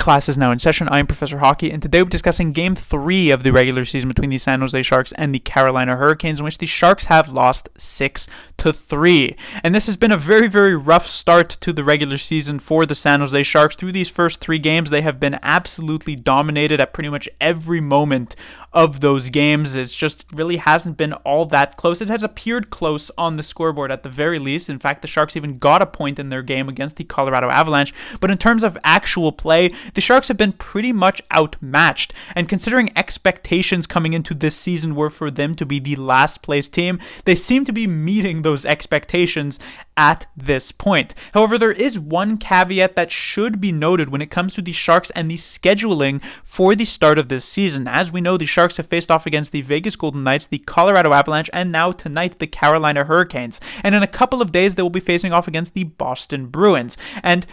Class is now in session. I am Professor Hockey, and today we're discussing Game 3 of the regular season between the San Jose Sharks and the Carolina Hurricanes, in which the Sharks have lost 6-3. And this has been a very, very rough start to the regular season for the San Jose Sharks. Through these first 3 games, they have been absolutely dominated at pretty much every moment of those games. It just really hasn't been all that close. It has appeared close on the scoreboard at the very least. In fact, the Sharks even got a point in their game against the Colorado Avalanche. But in terms of actual play, the Sharks have been pretty much outmatched. And considering expectations coming into this season were for them to be the last place team, they seem to be meeting those expectations at this point. However, there is one caveat that should be noted when it comes to the Sharks and the scheduling for the start of this season. As we know, the Sharks have faced off against the Vegas Golden Knights, the Colorado Avalanche, and now tonight the Carolina Hurricanes. And in a couple of days, they will be facing off against the Boston Bruins. And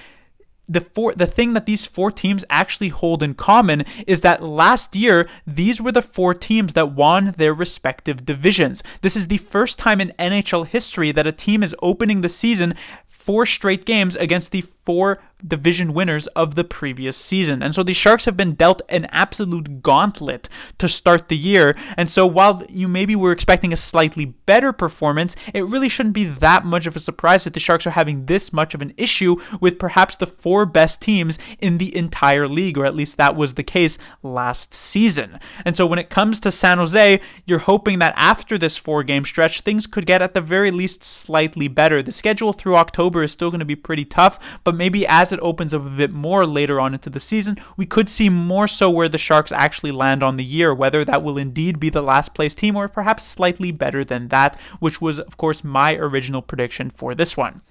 the thing that these 4 teams actually hold in common is that last year, these were the 4 teams that won their respective divisions. This is the first time in NHL history that a team is opening the season 4 straight games against the 4 division winners of the previous season. And so the Sharks have been dealt an absolute gauntlet to start the year. And so while you maybe were expecting a slightly better performance, it really shouldn't be that much of a surprise that the Sharks are having this much of an issue with perhaps the 4 best teams in the entire league, or at least that was the case last season. And so when it comes to San Jose, you're hoping that after this 4-game stretch, things could get at the very least slightly better. The schedule through October is still going to be pretty tough, but maybe as it opens up a bit more later on into the season, we could see more so where the Sharks actually land on the year, whether that will indeed be the last place team or perhaps slightly better than that, which was of course my original prediction for this one.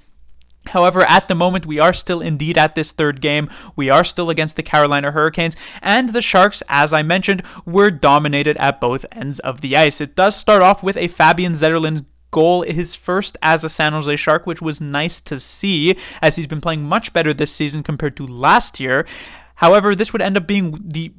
However, at the moment, we are still indeed at this 3rd game. We are still against the Carolina Hurricanes, and the Sharks, as I mentioned, were dominated at both ends of the ice. It does start off with a Fabian Zetterlund goal, his first as a San Jose Shark, which was nice to see, as he's been playing much better this season compared to last year. However, this would end up being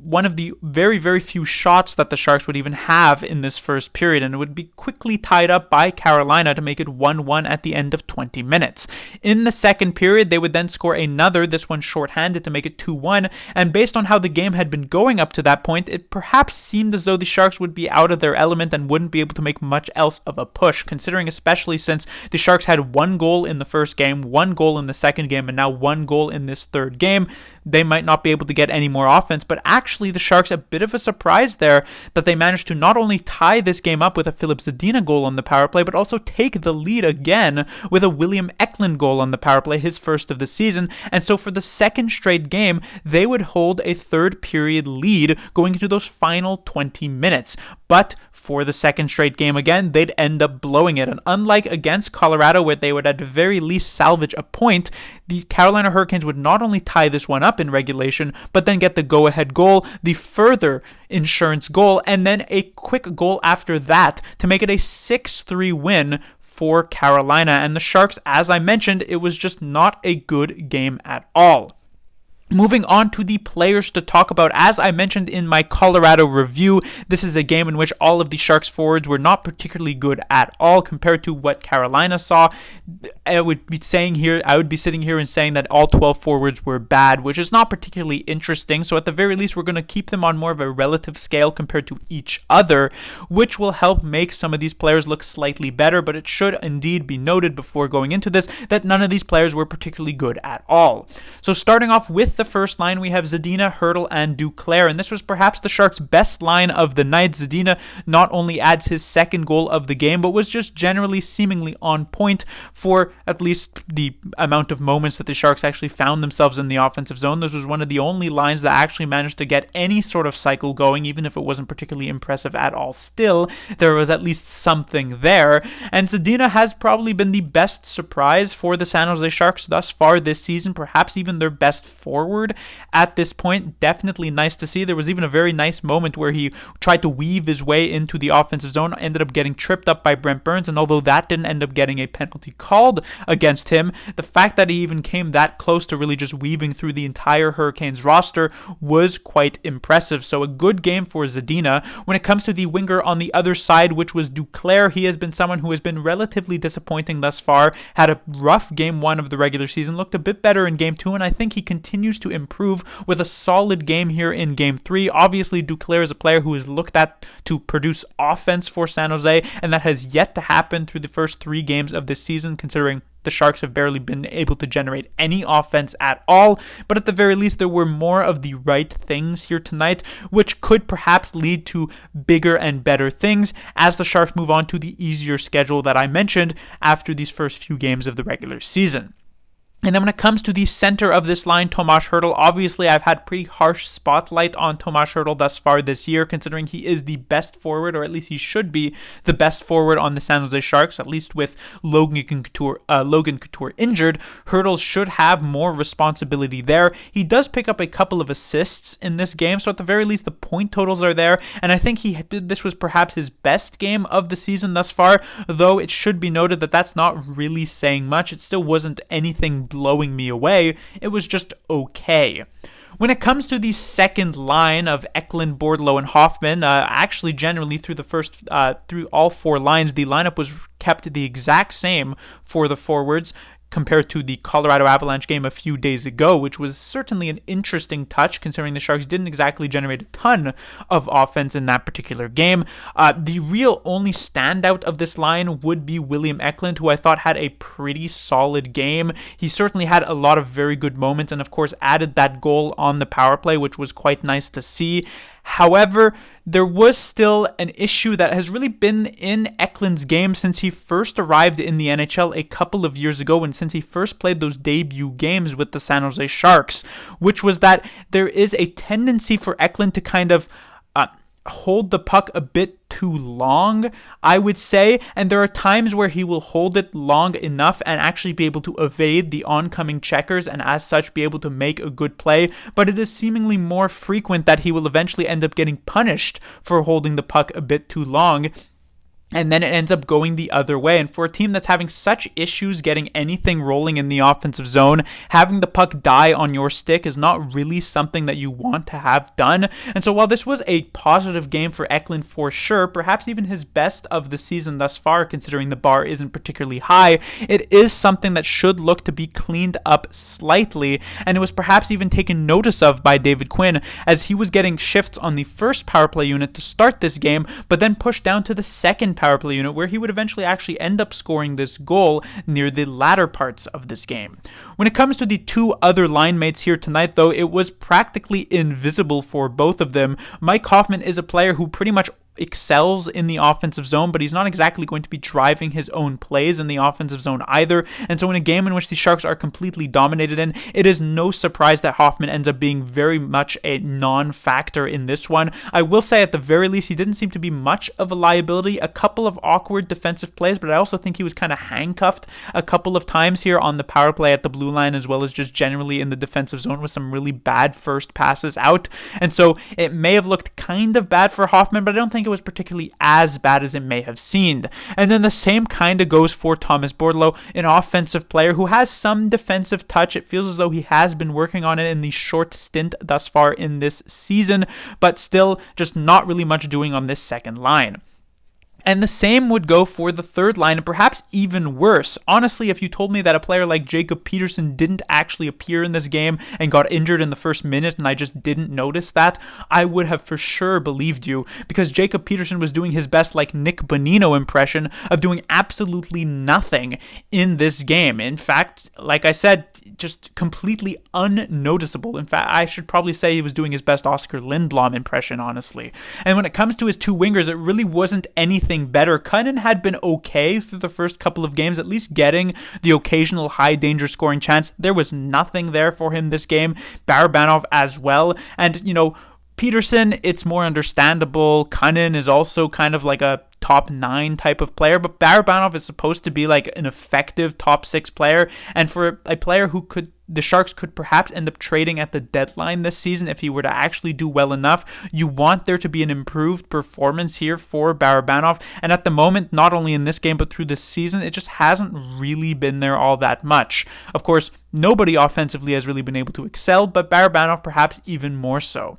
one of the very, very few shots that the Sharks would even have in this first period, and it would be quickly tied up by Carolina to make it 1-1 at the end of 20 minutes. In the second period, they would then score another, this one shorthanded, to make it 2-1, and based on how the game had been going up to that point, it perhaps seemed as though the Sharks would be out of their element and wouldn't be able to make much else of a push, considering especially since the Sharks had 1 goal in the first game, 1 goal in the second game, and now 1 goal in this 3rd game. They might not be able to get any more offense, but actually the Sharks, a bit of a surprise there that they managed to not only tie this game up with a Filip Zadina goal on the power play, but also take the lead again with a William Eklund goal on the power play, his first of the season. And so for the 2nd straight game, they would hold a 3rd period lead going into those final 20 minutes. But for the 2nd straight game again, they'd end up blowing it. And unlike against Colorado, where they would at the very least salvage a point, the Carolina Hurricanes would not only tie this one up in regulation, but then get the go-ahead goal, the further insurance goal, and then a quick goal after that to make it a 6-3 win for Carolina. And the Sharks, as I mentioned, it was just not a good game at all. Moving on to the players to talk about, as I mentioned in my Colorado review, this is a game in which all of the Sharks forwards were not particularly good at all compared to what Carolina saw. I would be sitting here and saying that all 12 forwards were bad, which is not particularly interesting. So at the very least, we're going to keep them on more of a relative scale compared to each other, which will help make some of these players look slightly better. But it should indeed be noted before going into this that none of these players were particularly good at all. So starting off with the first line, we have Zadina, Hertl, and Duclair, and this was perhaps the Sharks' best line of the night. Zadina not only adds his 2nd goal of the game, but was just generally seemingly on point for at least the amount of moments that the Sharks actually found themselves in the offensive zone. This was one of the only lines that actually managed to get any sort of cycle going, even if it wasn't particularly impressive at all. Still, there was at least something there, and Zadina has probably been the best surprise for the San Jose Sharks thus far this season, perhaps even their best forward at this point. Definitely nice to see. There was even a very nice moment where he tried to weave his way into the offensive zone, ended up getting tripped up by Brent Burns, and although that didn't end up getting a penalty called against him, the fact that he even came that close to really just weaving through the entire Hurricanes roster was quite impressive. So a good game for Zadina. When it comes to the winger on the other side, which was Duclair, he has been someone who has been relatively disappointing thus far, had a rough game 1 of the regular season, looked a bit better in game 2, and I think he continues continues to improve with a solid game here in Game 3. Obviously, Duclair is a player who is looked at to produce offense for San Jose, and that has yet to happen through the first 3 games of this season, considering the Sharks have barely been able to generate any offense at all. But at the very least, there were more of the right things here tonight, which could perhaps lead to bigger and better things as the Sharks move on to the easier schedule that I mentioned after these first few games of the regular season. And then when it comes to the center of this line, Tomas Hertl, obviously I've had pretty harsh spotlight on Tomas Hertl thus far this year, considering he is the best forward, or at least he should be the best forward on the San Jose Sharks, at least with Logan Couture injured. Hertl should have more responsibility there. He does pick up a couple of assists in this game, so at the very least the point totals are there, and I think this was perhaps his best game of the season thus far, though it should be noted that that's not really saying much. It still wasn't anything blowing me away. It was just okay. When it comes to the second line of Eklund, Bordeleau, and Hoffman, actually generally through all 4 lines, the lineup was kept the exact same for the forwards compared to the Colorado Avalanche game a few days ago, which was certainly an interesting touch considering the Sharks didn't exactly generate a ton of offense in that particular game. The real only standout of this line would be William Eklund, who I thought had a pretty solid game. He certainly had a lot of very good moments and of course added that goal on the power play, which was quite nice to see. However, there was still an issue that has really been in Eklund's game since he first arrived in the NHL a couple of years ago and since he first played those debut games with the San Jose Sharks, which was that there is a tendency for Eklund to kind of hold the puck a bit too long, I would say, and there are times where he will hold it long enough and actually be able to evade the oncoming checkers and as such be able to make a good play, but it is seemingly more frequent that he will eventually end up getting punished for holding the puck a bit too long. And then it ends up going the other way. And for a team that's having such issues getting anything rolling in the offensive zone, having the puck die on your stick is not really something that you want to have done. And so while this was a positive game for Eklund for sure, perhaps even his best of the season thus far, considering the bar isn't particularly high, it is something that should look to be cleaned up slightly. And it was perhaps even taken notice of by David Quinn as he was getting shifts on the first power play unit to start this game, but then pushed down to the second power play unit where he would eventually actually end up scoring this goal near the latter parts of this game. When it comes to the 2 other line mates here tonight, though, it was practically invisible for both of them. Mike Hoffman is a player who pretty much excels in the offensive zone, but he's not exactly going to be driving his own plays in the offensive zone either. And so in a game in which the Sharks are completely dominated in, it is no surprise that Hoffman ends up being very much a non-factor in this one. I will say at the very least, he didn't seem to be much of a liability. A couple of awkward defensive plays, but I also think he was kind of handcuffed a couple of times here on the power play at the blue line, as well as just generally in the defensive zone with some really bad first passes out. And so it may have looked kind of bad for Hoffman, but I don't think it was particularly as bad as it may have seemed. And then the same kind of goes for Thomas Bordeleau, an offensive player who has some defensive touch. It feels as though he has been working on it in the short stint thus far in this season, but still just not really much doing on this second line. And the same would go for the third line, and perhaps even worse. Honestly, if you told me that a player like Jacob Peterson didn't actually appear in this game and got injured in the first minute and I just didn't notice that, I would have for sure believed you, because Jacob Peterson was doing his best like Nick Bonino impression of doing absolutely nothing in this game. In fact, like I said, just completely unnoticeable. In fact, I should probably say he was doing his best Oscar Lindblom impression, honestly. And when it comes to his 2 wingers, it really wasn't anything better. Cunnin had been okay through the first couple of games, at least getting the occasional high danger scoring chance. There was nothing there for him this game. Barabanov as well. And, Peterson, it's more understandable. Cunnin is also kind of like a top 9 type of player, but Barabanov is supposed to be like an effective top 6 player, and for a player who the Sharks could perhaps end up trading at the deadline this season if he were to actually do well enough, you want there to be an improved performance here for Barabanov, and at the moment, not only in this game but through this season, it just hasn't really been there all that much. Of course, nobody offensively has really been able to excel, but Barabanov perhaps even more so.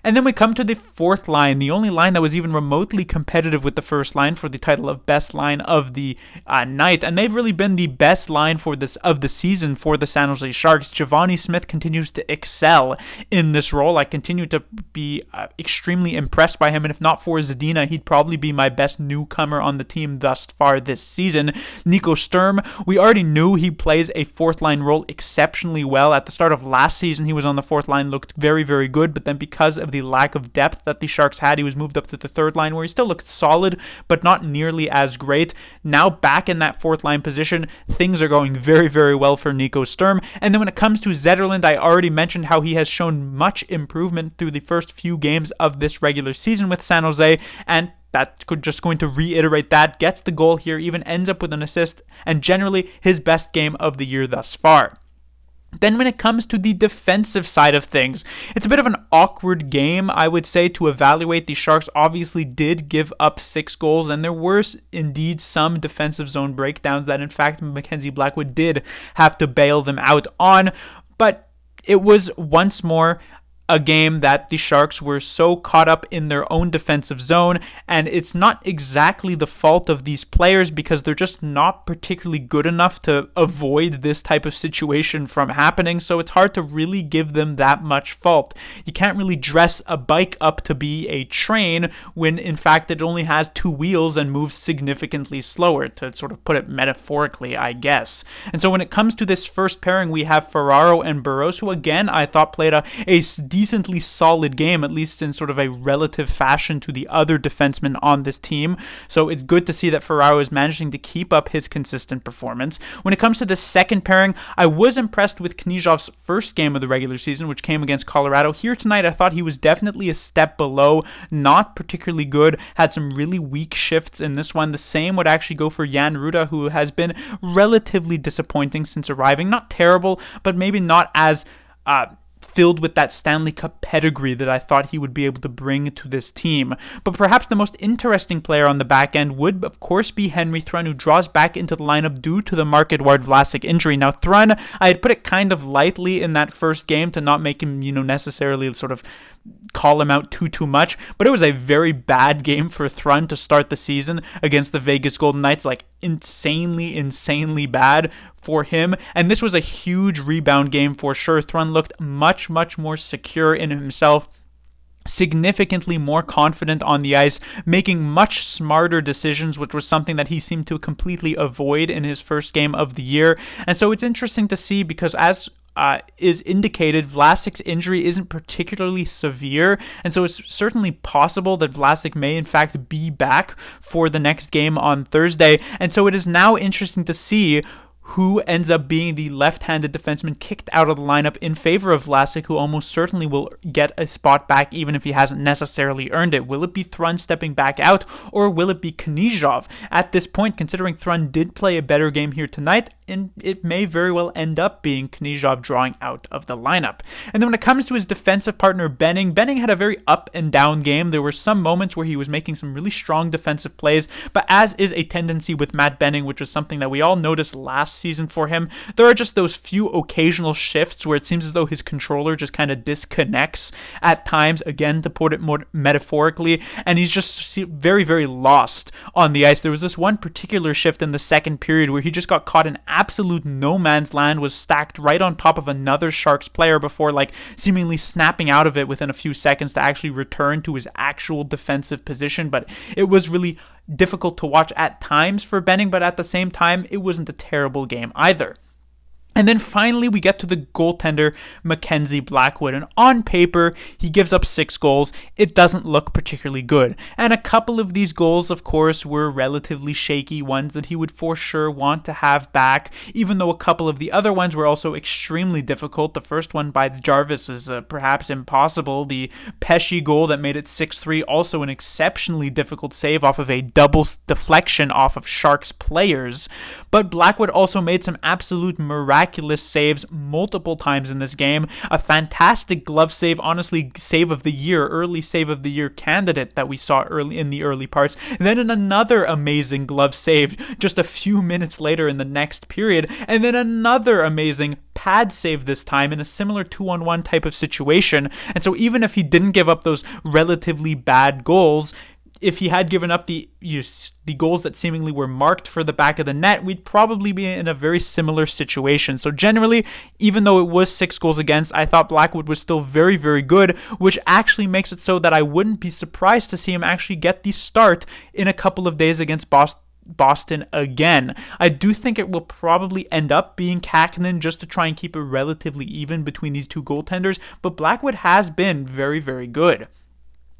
And then we come to the fourth line, the only line that was even remotely competitive with the first line for the title of best line of the night. And they've really been the best line for this of the season for the San Jose Sharks. Givani Smith continues to excel in this role. I continue to be extremely impressed by him. And if not for Zadina, he'd probably be my best newcomer on the team thus far this season. Nico Sturm, we already knew he plays a fourth line role exceptionally well. At the start of last season, he was on the fourth line, looked very, very good. But then because of the lack of depth that the Sharks had, he was moved up to the third line, where he still looked solid, but not nearly as great. Now back in that fourth line position, things are going very, very well for Nico Sturm. And then when it comes to Zetterlund, I already mentioned how he has shown much improvement through the first few games of this regular season with San Jose, and that's just going to reiterate that. Gets the goal here, even ends up with an assist, and generally his best game of the year thus far. Then when it comes to the defensive side of things, it's a bit of an awkward game, I would say, to evaluate. The Sharks obviously did give up 6 goals, and there were indeed some defensive zone breakdowns that, in fact, Mackenzie Blackwood did have to bail them out on. But it was once more a game that the Sharks were so caught up in their own defensive zone, and it's not exactly the fault of these players because they're just not particularly good enough to avoid this type of situation from happening, so it's hard to really give them that much fault. You can't really dress a bike up to be a train when in fact it only has 2 wheels and moves significantly slower, to sort of put it metaphorically, I guess. And so when it comes to this first pairing, we have Ferraro and Burrows, who again I thought played a decently solid game, at least in sort of a relative fashion to the other defensemen on this team. So it's good to see that Ferraro is managing to keep up his consistent performance. When it comes to the second pairing, I was impressed with Knyzhov's first game of the regular season, which came against Colorado. Here tonight, I thought he was definitely a step below, not particularly good, had some really weak shifts in this one. The same would actually go for Jan Rutta, who has been relatively disappointing since arriving. Not terrible, but maybe not as filled with that Stanley Cup pedigree that I thought he would be able to bring to this team. But perhaps the most interesting player on the back end would, of course, be Henry Thrun, who draws back into the lineup due to the Marc-Edouard Vlasic injury. Now, Thrun, I had put it kind of lightly in that first game to not make him, necessarily sort of call him out too much, but it was a very bad game for Thrun to start the season against the Vegas Golden Knights, like insanely bad for him, and this was a huge rebound game for sure. Thrun looked much more secure in himself, significantly more confident on the ice, making much smarter decisions, which was something that he seemed to completely avoid in his first game of the year. And so it's interesting to see because as is indicated, Vlasic's injury isn't particularly severe, and so it's certainly possible that Vlasic may in fact be back for the next game on Thursday. And so it is now interesting to see who ends up being the left-handed defenseman kicked out of the lineup in favor of Vlasic, who almost certainly will get a spot back even if he hasn't necessarily earned it. Will it be Thrun stepping back out, or will it be Knyzhov? At this point, considering Thrun did play a better game here tonight, and it may very well end up being Knyzhov drawing out of the lineup. And then when it comes to his defensive partner, Benning had a very up and down game. There were some moments where he was making some really strong defensive plays, but as is a tendency with Matt Benning, which was something that we all noticed last season for him, there are just those few occasional shifts where it seems as though his controller just kind of disconnects at times, again, to put it more metaphorically, and he's just very lost on the ice. There was this one particular shift in the second period where he just got caught in absolute no man's land, was stacked right on top of another Sharks player before seemingly snapping out of it within a few seconds to actually return to his actual defensive position. But it was really difficult to watch at times for Benning, but at the same time, it wasn't a terrible game either. And then finally, we get to the goaltender, Mackenzie Blackwood. And on paper, he gives up 6 goals. It doesn't look particularly good. And a couple of these goals, of course, were relatively shaky ones that he would for sure want to have back, even though a couple of the other ones were also extremely difficult. The first one by Jarvis is perhaps impossible. The Pesce goal that made it 6-3, also an exceptionally difficult save off of a double deflection off of Sharks players. But Blackwood also made some absolute miraculous miraculous saves multiple times in this game. A fantastic glove save, honestly, save of the year, early save of the year candidate that we saw early in the early parts. And then another amazing glove save just a few minutes later in the next period. And then another amazing pad save this time in a similar 2-on-1 type of situation. And so even if he didn't give up those relatively bad goals, if he had given up the goals that seemingly were marked for the back of the net, we'd probably be in a very similar situation. So generally, even though it was 6 goals against, I thought Blackwood was still very, very good, which actually makes it so that I wouldn't be surprised to see him actually get the start in a couple of days against Boston again. I do think it will probably end up being Kähkönen just to try and keep it relatively even between these two goaltenders, but Blackwood has been very, very good.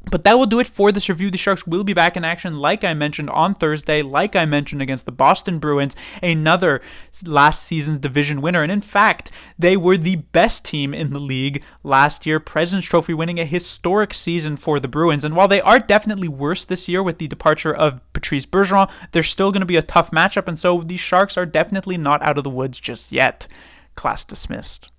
But that will do it for this review. The Sharks will be back in action, like I mentioned, on Thursday, like I mentioned, against the Boston Bruins, another last season's division winner. And in fact, they were the best team in the league last year, President's Trophy winning, a historic season for the Bruins. And while they are definitely worse this year with the departure of Patrice Bergeron, they're still going to be a tough matchup. And so the Sharks are definitely not out of the woods just yet. Class dismissed.